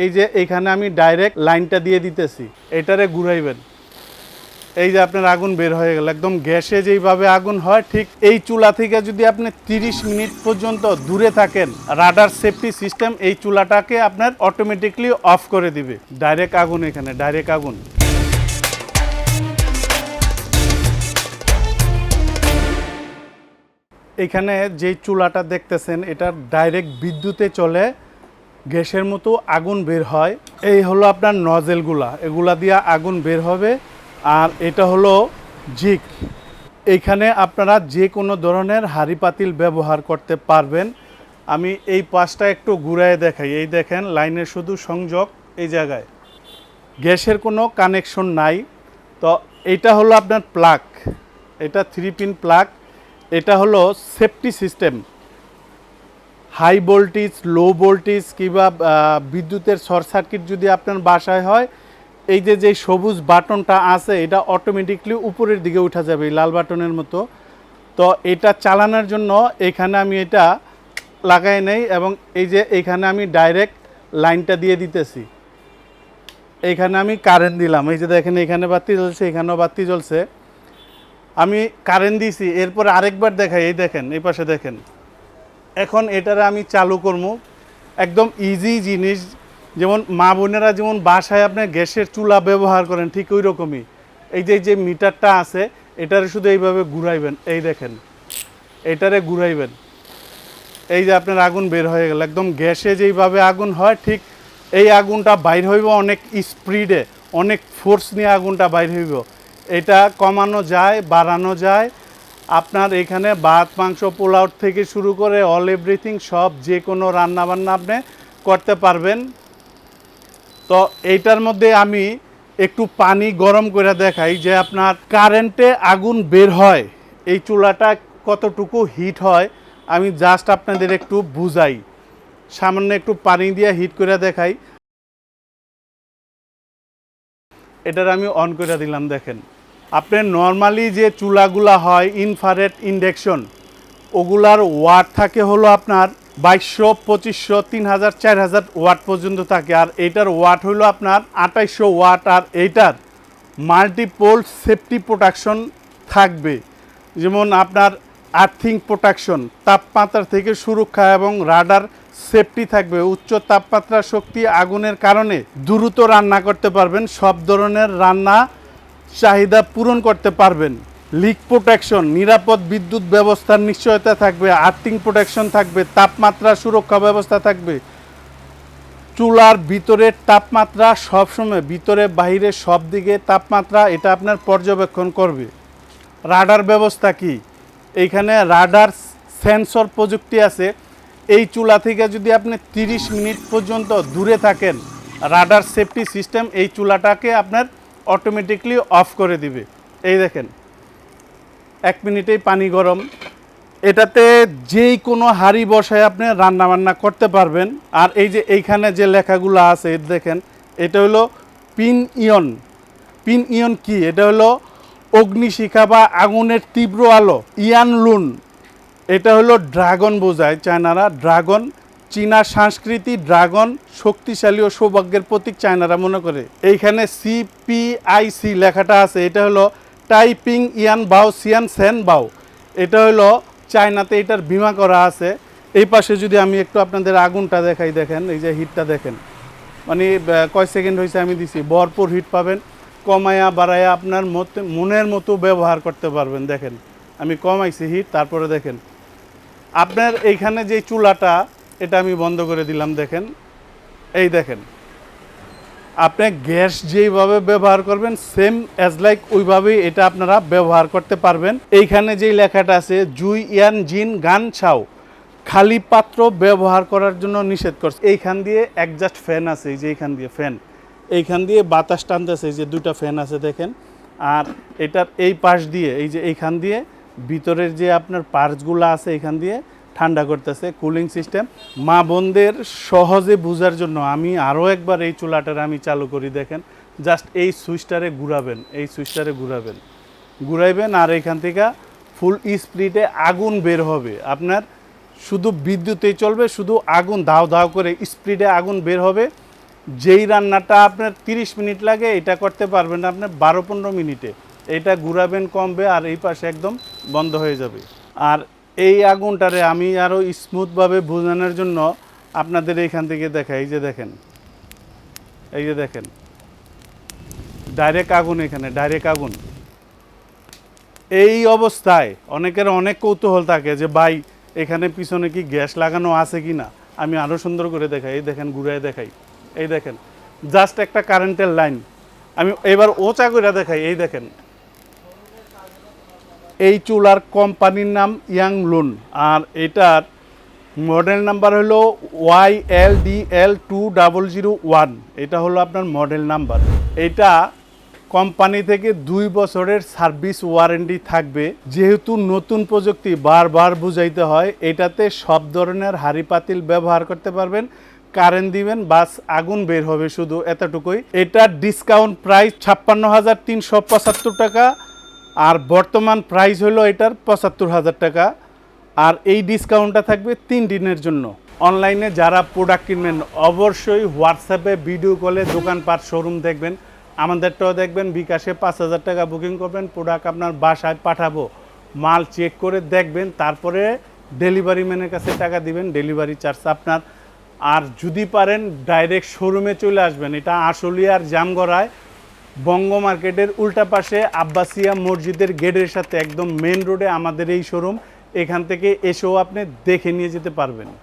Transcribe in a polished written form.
এই যে এইখানে আমি ডাইরেক্ট লাইনটা দিয়ে দিতেছি, এটারে ঘুরাইবেন, এই যে আপনার আগুন বের হয়ে গেল। একদম গ্যাসে যেইভাবে আগুন হয় ঠিক এই চুলা থেকে যদি আপনি 30 মিনিট পর্যন্ত দূরে থাকেন, রাডার সেফটি সিস্টেম এই চুলাটাকে আপনার অটোমেটিকলি অফ করে দিবে। ডাইরেক্ট আগুন, এখানে ডাইরেক্ট আগুন। এখানে যেই চুলাটা দেখতেছেন এটা ডাইরেক্ট বিদ্যুতে চলে, গ্যাসের মতো আগুন বের হয়। এই হলো আপনার নজেলগুলা, এগুলা দিয়ে আগুন বের হবে। আর এটা হলো জিক, এইখানে আপনারা যে কোনো ধরনের হাঁড়ি পাতিল ব্যবহার করতে পারবেন। আমি এই পাশটা একটু ঘুরায় দেখাই। এই দেখেন লাইনের শুধু সংযোগ, এই জায়গায় গ্যাসের কোনো কানেকশন নাই। তো এটা হলো আপনার প্লাগ, এটা 3 পিন প্লাগ। এটা হলো safety system, high voltage, low voltage কিংবা বিদ্যুতের শর্ট সার্কিট যদি আপনার বাসায় হয়, এই যে সবুজ বাটনটা আছে এটা অটোমেটিকলি উপরের দিকে উঠা যাবে, এই লাল বাটনের মতো। তো এটা চালানোর জন্য এখানে আমি এটা লাগাই নেই, এবং এই যে এইখানে আমি ডাইরেক্ট লাইনটা দিয়ে দিতেছি। এইখানে আমি কারেন্ট দিলাম, এই যে দেখেন এখানে বাতি জ্বলছে, এখানেও বাতি জ্বলছে। আমি কারেন্ট দিয়েছি, এরপর আরেকবার দেখাই, এই দেখেন এই পাশে দেখেন। এখন এটারে আমি চালু করবো, একদম ইজি জিনিস। যেমন মা বোনেরা যেমন বাসায় আপনার গ্যাসের চুলা ব্যবহার করেন ঠিক ওই রকমই। এই যে মিটারটা আছে এটারে শুধু এইভাবে ঘুরাইবেন, এই দেখেন এটারে ঘুরাইবেন, এই যে আপনার আগুন বের হয়ে গেল। একদম গ্যাসে যেইভাবে আগুন হয় ঠিক এই আগুনটা বাইর হইব, অনেক স্পিডে, অনেক ফোর্স নিয়ে আগুনটা বাইর হইব। এটা কমানো যায়, বাড়ানো যায়। আপনার এখানে ভাত, মাংস, পোলাও থেকে শুরু করে অল এভরিথিং সব যে কোনো রান্নাবান্না আপনি করতে পারবেন। তো এইটার মধ্যে আমি একটু পানি গরম করে দেখাই যে আপনার কারেন্টে আগুন বের হয়, এই চুলাটা কতটুকু হিট হয় আমি জাস্ট আপনাদের একটু বুঝাই। সামান্য একটু পানি দিয়ে হিট করে দেখাই। এটার আমি অন করে দিলাম, দেখেন। আপনার নর্মালি যে চুলাগুলা হয় ইনফ্রারেড ইন্ডাকশন, ওগুলার ওয়াট থাকে হলো আপনার 2200, 2500, 3000, 4000 ওয়াট পর্যন্ত থাকে। আর এইটার ওয়াট হলো আপনার 2800 ওয়াট। আর এইটার মাল্টিপল সেফটি প্রোটেকশন থাকবে, যেমন আপনার আর্থিং প্রোটেকশন, তাপমাত্রা থেকে সুরক্ষা এবং রাডার সেফটি থাকবে। উচ্চ তাপমাত্রা শক্তি আগুনের কারণে দ্রুত রান্না করতে পারবেন, সব ধরনের রান্না চাহিদা পূরণ করতে পারবেন। লিক প্রোটেকশন, নিরাপদ বিদ্যুৎ ব্যবস্থার নিশ্চয়তা থাকবে। আর্থিং প্রোটেকশন থাকবে, তাপমাত্রা সুরক্ষা ব্যবস্থা থাকবে। চুলার ভিতরের তাপমাত্রা সবসময়, ভিতরে বাহিরে সব দিকে তাপমাত্রা এটা আপনার পর্যবেক্ষণ করবে। রাডার ব্যবস্থা কি, এইখানে রাডার সেন্সর প্রযুক্তি আছে। এই চুলা থেকে যদি আপনি 30 মিনিট পর্যন্ত দূরে থাকেন, রাডার সেফটি সিস্টেম এই চুলাটাকে আপনার অটোমেটিকলি অফ করে দিবে। এই দেখেন 1 মিনিটেই পানি গরম। এটাতে যেই কোনো হাঁড়ি বসায় আপনি রান্নাবান্না করতে পারবেন। আর এই যে এইখানে যে লেখাগুলো আছে দেখেন, এটা হলো পিন ইয়ন। পিন ইয়ন কি, এটা হলো অগ্নিশিখা বা আগুনের তীব্র আলো। ইয়ান লুন, এটা হলো ড্রাগন বোঝায়, চায়নারা ড্রাগন, চীনা সংস্কৃতি ড্রাগন শক্তিশালী ও সৌভাগ্যের প্রতীক চায়নারা মনে করে। এইখানে CPIC লেখাটা আছে, এটা হলো টাইপিং ইয়ান বাও সিয়ান সেন বাও, এটা হলো চায়নাতে এটার বীমা করা আছে। এই পাশে যদি আমি একটু আপনাদের আগুনটা দেখাই, দেখেন এই যে হিটটা দেখেন, মানে কয় সেকেন্ড হয়েছে আমি দিছি, ভরপুর হিট পাবেন। কমায়া বাড়ায়া আপনার মনের মতো ব্যবহার করতে পারবেন। দেখেন আমি কমাইছি হিট, তারপরে দেখেন আপনার এইখানে যে চুলাটা এটা আমি বন্ধ করে দিলাম। দেখেন এই দেখেন আপনি গ্যাস যেইভাবে ব্যবহার করবেন সেম অ্যাজ লাইক ওইভাবেই এটা আপনারা ব্যবহার করতে পারবেন। এইখানে যেই লেখাটা আছে জুই ইয়ান জিন গান ছাও, খালি পাত্র ব্যবহার করার জন্য নিষেধ করছে। এইখান দিয়ে অ্যাডজাস্ট ফ্যান আছে, এই যে এইখান দিয়ে ফ্যান, এইখান দিয়ে বাতাস টানতেছে, এই যে দুইটা ফ্যান আছে দেখেন। আর এটার এই পাশ দিয়ে এই যে এইখান দিয়ে ভিতরের যে আপনার পার্টসগুলো আছে এখান দিয়ে ঠান্ডা করতেছে, কুলিং সিস্টেম। মা বোনদের সহজে বোঝার জন্য আমি আরও একবার এই চুলাটার আমি চালু করি। দেখেন জাস্ট এই সুইচটারে ঘুরাবেন, এই সুইচটারে ঘুরাইবেন আর এখান থেকে ফুল স্পিডে আগুন বের হবে। আপনার শুধু বিদ্যুতেই চলবে, শুধু আগুন দাও দাও করে স্পিডে আগুন বের হবে। যেই রান্নাটা আপনার 30 মিনিট লাগে এটা করতে পারবেন আপনার 12-15 মিনিটে। এটা ঘুরাবেন কমবে আর এই পাশে একদম বন্ধ হয়ে যাবে। আর এই আগুনটারে আমি আরও স্মুথভাবে বোঝানোর জন্য আপনাদের এইখান থেকে দেখাই। এই যে দেখেন, এই যে দেখেন ডাইরেক্ট আগুন, এখানে ডাইরেক্ট আগুন। এই অবস্থায় অনেকের অনেক কৌতূহল থাকে যে ভাই এখানে পিছনে কি গ্যাস লাগানো আছে কি না। আমি আরও সুন্দর করে দেখাই, এই দেখেন ঘুরায় দেখাই, এই দেখেন জাস্ট একটা কারেন্টের লাইন। আমি এবার ওচা করে দেখাই, এই দেখেন। এই চুলার কোম্পানির নাম ইয়াংলুন, আর এটার মডেল নাম্বার হলো YLDL2001। এটা হলো আপনার মডেল নাম্বার। এটা কোম্পানি থেকে 2 বছরের সার্ভিস ওয়ারেন্টি থাকবে। যেহেতু নতুন প্রযুক্তি বারবার বুঝাইতে হয়, এটাতে সব ধরনের হাঁড়ি পাতিল ব্যবহার করতে পারবেন। কারেন্ট দিবেন বাস আগুন বের হবে, শুধু এতটুকুই। এটার ডিসকাউন্ট প্রাইস 56,375 টাকা, আর বর্তমান প্রাইস হলো এটার 75,000 টাকা। আর এই ডিসকাউন্টটা থাকবে 3 দিনের জন্য। অনলাইনে যারা প্রোডাক্ট কিনবেন অবশ্যই হোয়াটসঅ্যাপে ভিডিও কলে দোকানপাট শোরুম দেখবেন, আমাদেরটাও দেখবেন। বিকাশে 5,000 টাকা বুকিং করবেন, প্রোডাক্ট আপনার বাসায় পাঠাবো। মাল চেক করে দেখবেন, তারপরে ডেলিভারি ম্যানের কাছে টাকা দিবেন, ডেলিভারি চার্জ আপনার। আর যদি পারেন ডাইরেক্ট শোরুমে চলে আসবেন। এটা আশুলিয়ার জামগড়ায় বঙ্গ মার্কেটের উল্টা পাশে আব্বাসিয়া মসজিদের গেটের সাথে একদম মেন রোডে আমাদের এই শোরুম। এখান থেকে এসেও আপনি দেখে নিয়ে যেতে পারবেন।